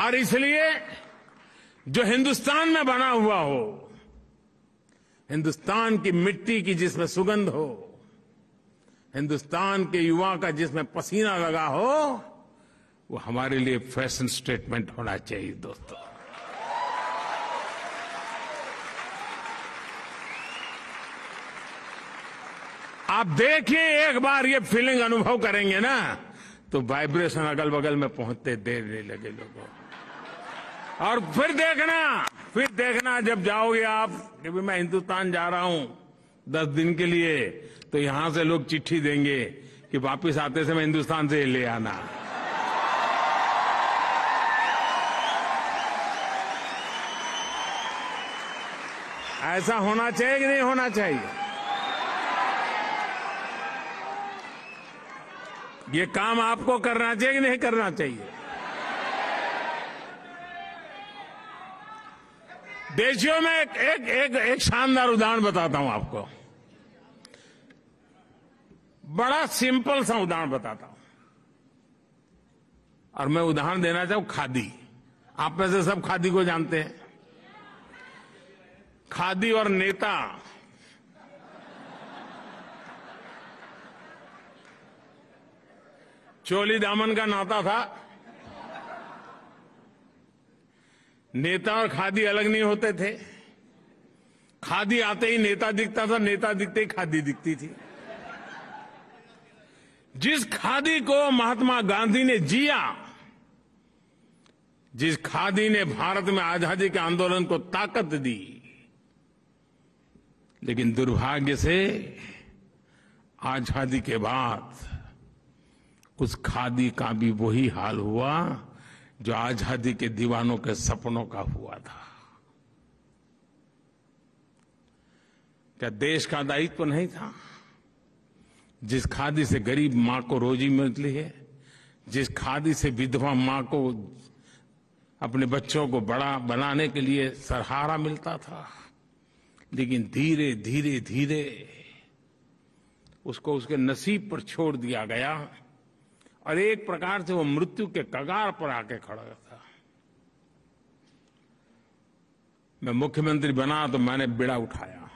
और इसलिए जो हिंदुस्तान में बना हुआ हो, हिंदुस्तान की मिट्टी की जिसमें सुगंध हो, हिंदुस्तान के युवा का जिसमें पसीना लगा हो, वो हमारे लिए फैशन स्टेटमेंट होना चाहिए दोस्तों। आप देखिए, एक बार ये फीलिंग अनुभव करेंगे ना, तो वाइब्रेशन अगल बगल में पहुंचते देने लगे लोगों। और फिर देखना जब जाओगे आप कि मैं हिंदुस्तान जा रहा हूं 10 दिन के लिए, तो यहां से लोग चिट्ठी देंगे कि वापस आते समय हिंदुस्तान से ले आना। ऐसा होना चाहिए कि नहीं होना चाहिए? ये काम आपको करना चाहिए कि नहीं करना चाहिए? देशियों में एक शानदार उदाहरण बताता हूं आपको। बड़ा सिंपल सा उदाहरण बताता हूं, और मैं उदाहरण देना चाहूं खादी। आप में से सब खादी को जानते हैं। खादी और नेता, चोली दामन का नाता था। नेता और खादी अलग नहीं होते थे। खादी आते ही नेता दिखता था, नेता दिखते ही खादी दिखती थी। जिस खादी को महात्मा गांधी ने जिया, जिस खादी ने भारत में आजादी के आंदोलन को ताकत दी, लेकिन दुर्भाग्य से आजादी के बाद उस खादी का भी वही हाल हुआ जो आजादी के दीवानों के सपनों का हुआ था। क्या देश का दायित्व तो नहीं था? जिस खादी से गरीब मां को रोजी मिलती है, जिस खादी से विधवा मां को अपने बच्चों को बड़ा बनाने के लिए सहारा मिलता था, लेकिन धीरे धीरे धीरे उसको उसके नसीब पर छोड़ दिया गया और एक प्रकार से वो मृत्यु के कगार पर आके खड़ा था। मैं मुख्यमंत्री बना तो मैंने बीड़ा उठाया।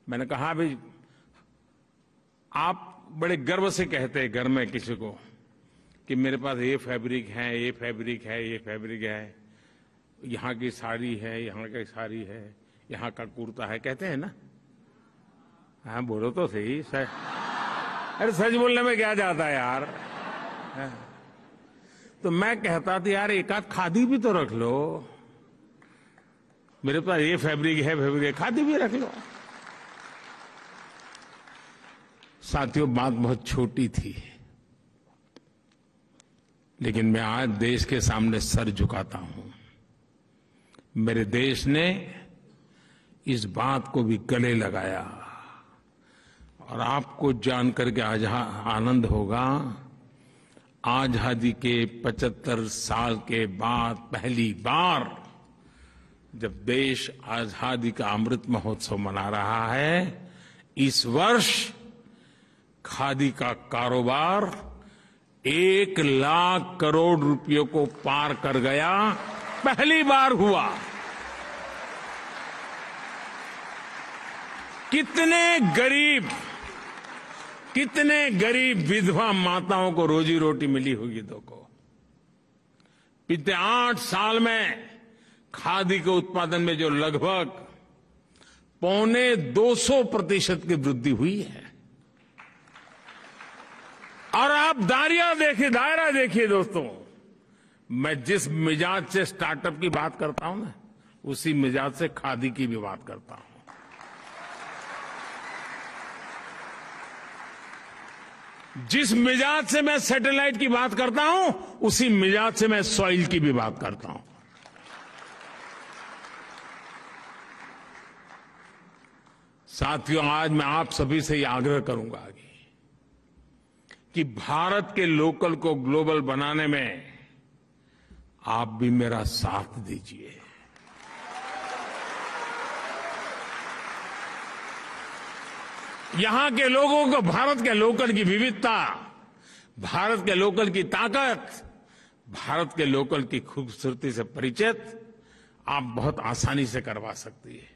मैंने कहा भाई, आप बड़े गर्व से कहते हैं घर में किसी को कि मेरे पास ये फैब्रिक है, ये फैब्रिक है, ये फैब्रिक है, यहाँ की साड़ी है, यहाँ की साड़ी है, यहाँ का कुर्ता है, कहते हैं ना? हाँ, बोलो तो सही। अरे सच बोलने में क्या जाता है यार। तो मैं कहता था यार एक आध खादी भी तो रख लो, मेरे पास ये फैब्रिक है, खादी भी रख लो। साथियों, बात बहुत छोटी थी, लेकिन मैं आज देश के सामने सर झुकाता हूं। मेरे देश ने इस बात को भी गले लगाया, और आपको जानकर के आज आनंद होगा, आजादी के 75 साल के बाद पहली बार जब देश आजादी का अमृत महोत्सव मना रहा है, इस वर्ष खादी का कारोबार 1 लाख करोड़ रुपयों को पार कर गया। पहली बार हुआ। कितने गरीब विधवा माताओं को रोजी रोटी मिली होगी। देखो, पिछले 8 साल में खादी के उत्पादन में जो लगभग 250% की वृद्धि हुई है। और आप दायरा देखिए दोस्तों, मैं जिस मिजाज से स्टार्टअप की बात करता हूं ना, उसी मिजाज से खादी की भी बात करता हूं। जिस मिजाज से मैं सैटेलाइट की बात करता हूं, उसी मिजाज से मैं सॉइल की भी बात करता हूं। साथियों, आज मैं आप सभी से यह आग्रह करूंगा कि भारत के लोकल को ग्लोबल बनाने में आप भी मेरा साथ दीजिए। यहां के लोगों को भारत के लोकल की विविधता, भारत के लोकल की ताकत, भारत के लोकल की खूबसूरती से परिचित आप बहुत आसानी से करवा सकती है।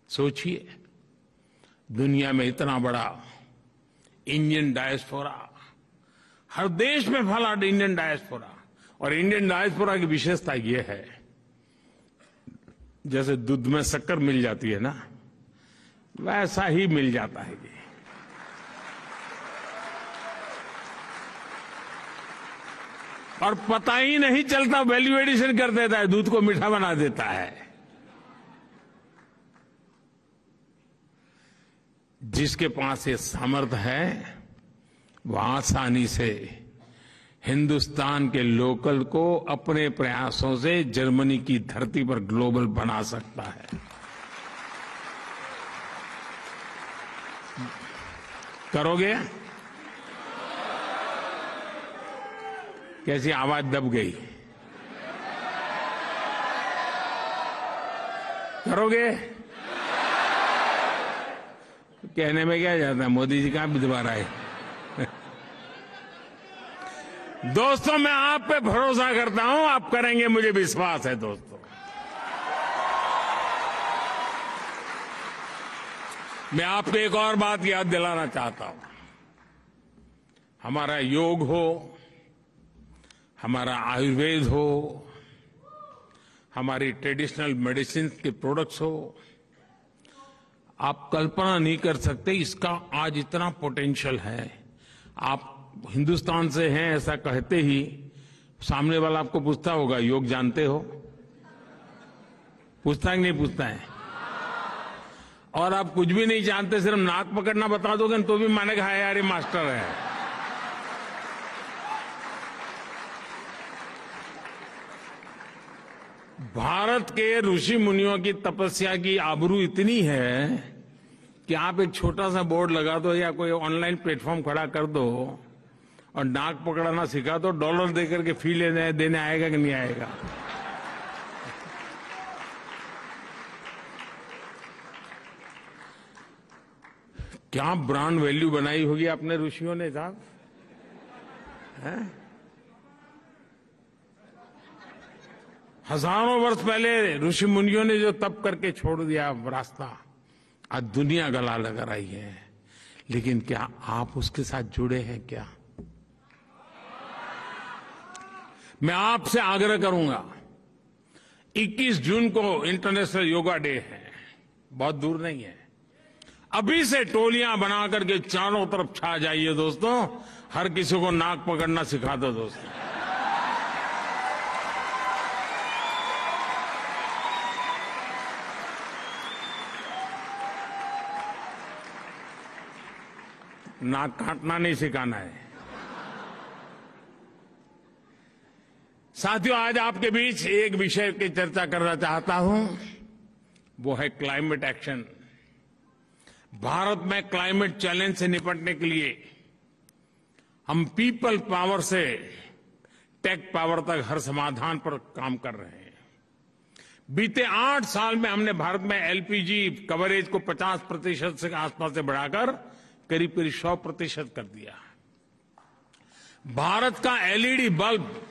सोचिए, दुनिया में इतना बड़ा इंडियन डायस्पोरा, हर देश में फैला इंडियन डायस्पोरा, और इंडियन डायस्पोरा की विशेषता यह है, जैसे दूध में शक्कर मिल जाती है ना, वैसा ही मिल जाता है ये। और पता ही नहीं चलता, वैल्यू एडिशन कर देता है, दूध को मीठा बना देता है। जिसके पास ये सामर्थ्य है, वो आसानी से हिंदुस्तान के लोकल को अपने प्रयासों से जर्मनी की धरती पर ग्लोबल बना सकता है। करोगे? कैसी आवाज दब गई? करोगे? कहने में क्या जाता है, मोदी जी कहां दोबारा आए। दोस्तों, मैं आप पे भरोसा करता हूं, आप करेंगे, मुझे विश्वास है। दोस्तों, मैं आपको एक और बात याद दिलाना चाहता हूं। हमारा योग हो, हमारा आयुर्वेद हो, हमारी ट्रेडिशनल मेडिसिन के प्रोडक्ट्स हो, आप कल्पना नहीं कर सकते इसका आज इतना पोटेंशियल है। आप हिंदुस्तान से हैं ऐसा कहते ही सामने वाला आपको पूछता होगा, योग जानते हो? पूछता है कि नहीं पूछता है? और आप कुछ भी नहीं जानते, सिर्फ नाक पकड़ना बता दोगे तो भी मानेगा, है यार ये मास्टर है। भारत के ऋषि मुनियों की तपस्या की आबरू इतनी है कि आप एक छोटा सा बोर्ड लगा दो या कोई ऑनलाइन प्लेटफॉर्म खड़ा कर दो और नाक पकड़ना सिखा दो, डॉलर देकर के फी देने आएगा कि नहीं आएगा? क्या ब्रांड वैल्यू बनाई होगी अपने ऋषियों ने साहब, हैं? हजारों वर्ष पहले ऋषि मुनियों ने जो तप करके छोड़ दिया रास्ता, आज दुनिया गला लगा रही है। लेकिन क्या आप उसके साथ जुड़े हैं क्या? मैं आपसे आग्रह करूंगा, 21 जून को इंटरनेशनल योगा डे है, बहुत दूर नहीं है। अभी से टोलियां बना करके चारों तरफ छा जाइए दोस्तों, हर किसी को नाक पकड़ना सिखा दो दोस्तों। नाक काटना नहीं सिखाना है। साथियों, आज आपके बीच एक विषय की चर्चा करना चाहता हूं, वो है क्लाइमेट एक्शन। भारत में क्लाइमेट चैलेंज से निपटने के लिए हम पीपल पावर से टेक पावर तक हर समाधान पर काम कर रहे हैं। बीते 8 साल में हमने भारत में एलपीजी कवरेज को 50% से आसपास से बढ़ाकर करीब 100% कर दिया। भारत का एलईडी बल्ब,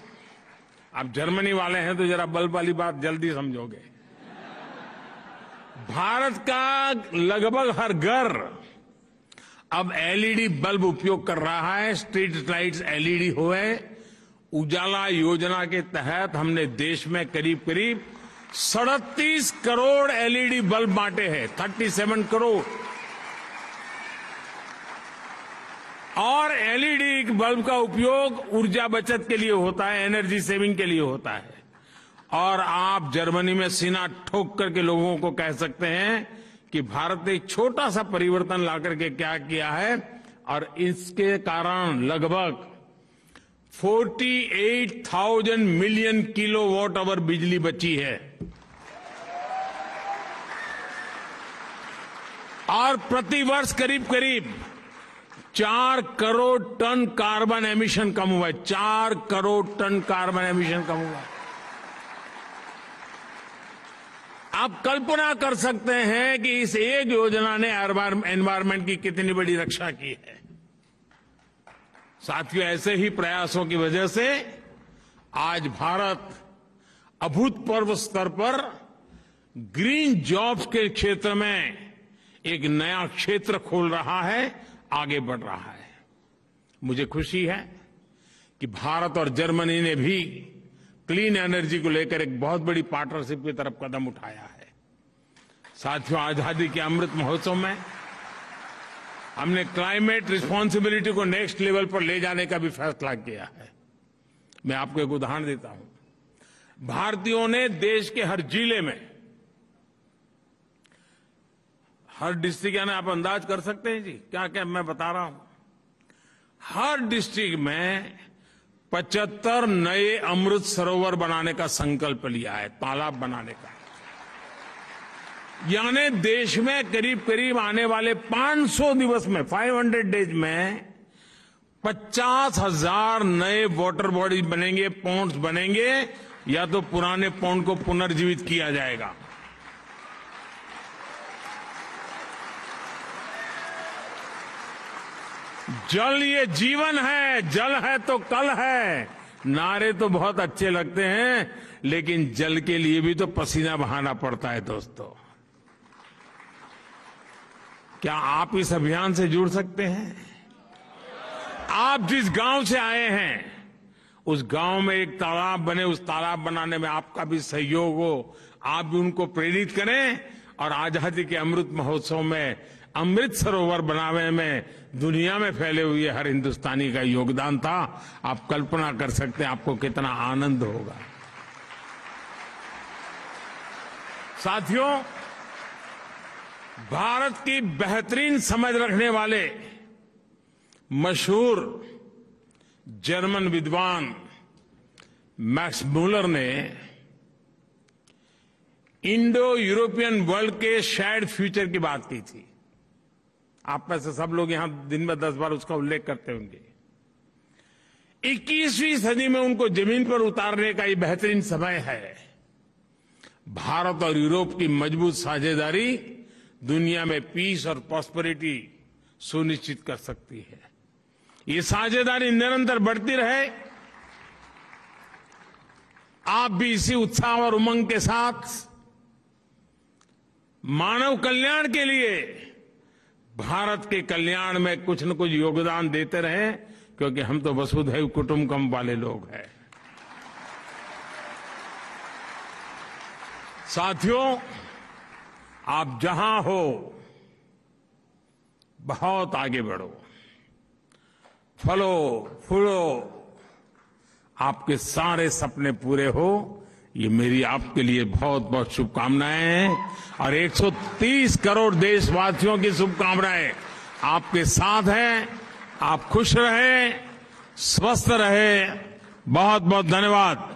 आप जर्मनी वाले हैं तो जरा बल्ब वाली बात जल्दी समझोगे। भारत का लगभग हर घर अब एलईडी बल्ब उपयोग कर रहा है। स्ट्रीट लाइट्स एलईडी हुए। उजाला योजना के तहत हमने देश में करीब 37 करोड़ एलईडी बल्ब बांटे हैं, 37 करोड़। और एलईडी बल्ब का उपयोग ऊर्जा बचत के लिए होता है, एनर्जी सेविंग के लिए होता है। और आप जर्मनी में सीना ठोक करके लोगों को कह सकते हैं कि भारत ने एक छोटा सा परिवर्तन लाकर के क्या किया है, और इसके कारण लगभग 48,000 मिलियन किलोवाट आवर बिजली बची है। और प्रतिवर्ष करीब 4 करोड़ टन कार्बन एमिशन कम हुआ है। 4 करोड़ टन कार्बन एमिशन कम हुआ है। आप कल्पना कर सकते हैं कि इस एक योजना ने एनवायरमेंट की कितनी बड़ी रक्षा की है। साथियों, ऐसे ही प्रयासों की वजह से आज भारत अभूतपूर्व स्तर पर ग्रीन जॉब्स के क्षेत्र में एक नया क्षेत्र खोल रहा है, आगे बढ़ रहा है। मुझे खुशी है कि भारत और जर्मनी ने भी क्लीन एनर्जी को लेकर एक बहुत बड़ी पार्टनरशिप की तरफ कदम उठाया है। साथियों, आजादी के अमृत महोत्सव में हमने क्लाइमेट रिस्पांसिबिलिटी को नेक्स्ट लेवल पर ले जाने का भी फैसला किया है। मैं आपको एक उदाहरण देता हूं। भारतीयों ने देश के हर जिले में, हर डिस्ट्रिक्ट, यानी आप अंदाज कर सकते हैं जी क्या क्या मैं बता रहा हूं। हर डिस्ट्रिक्ट में 75 नए अमृत सरोवर बनाने का संकल्प लिया है, तालाब बनाने का। यानी देश में करीब आने वाले 500 दिवस में, 500 डेज में 50,000 नए वाटर बॉडी बनेंगे, पॉन्ड्स बनेंगे, या तो पुराने पॉन्ड को पुनर्जीवित किया जाएगा। जल ये जीवन है, जल है तो कल है। नारे तो बहुत अच्छे लगते हैं, लेकिन जल के लिए भी तो पसीना बहाना पड़ता है दोस्तों। क्या आप इस अभियान से जुड़ सकते हैं? आप जिस गांव से आए हैं, उस गांव में एक तालाब बने, उस तालाब बनाने में आपका भी सहयोग हो। आप भी उनको प्रेरित करें, और आजादी के अमृत महोत्सव में अमृत सरोवर बनाने में दुनिया में फैले हुए हर हिंदुस्तानी का योगदान था। आप कल्पना कर सकते हैं आपको कितना आनंद होगा। साथियों, भारत की बेहतरीन समझ रखने वाले मशहूर जर्मन विद्वान मैक्स मूलर ने इंडो यूरोपियन वर्ल्ड के शेयर्ड फ्यूचर की बात की थी। आप में से सब लोग यहां दिन में 10 बार उसका उल्लेख करते होंगे। 21वीं सदी में उनको जमीन पर उतारने का ये बेहतरीन समय है। भारत और यूरोप की मजबूत साझेदारी दुनिया में पीस और प्रॉस्पेरिटी सुनिश्चित कर सकती है। ये साझेदारी निरंतर बढ़ती रहे, आप भी इसी उत्साह और उमंग के साथ मानव कल्याण के लिए भारत के कल्याण में कुछ न कुछ योगदान देते रहें, क्योंकि हम तो वसुधैव कुटुंबकम वाले लोग हैं। साथियों, आप जहां हो बहुत आगे बढ़ो, फलो फूलो, आपके सारे सपने पूरे हो, ये मेरी आपके लिए बहुत बहुत शुभकामनाएं हैं। और 130 करोड़ देशवासियों की शुभकामनाएं आपके साथ हैं। आप खुश रहें, स्वस्थ रहें। बहुत बहुत धन्यवाद।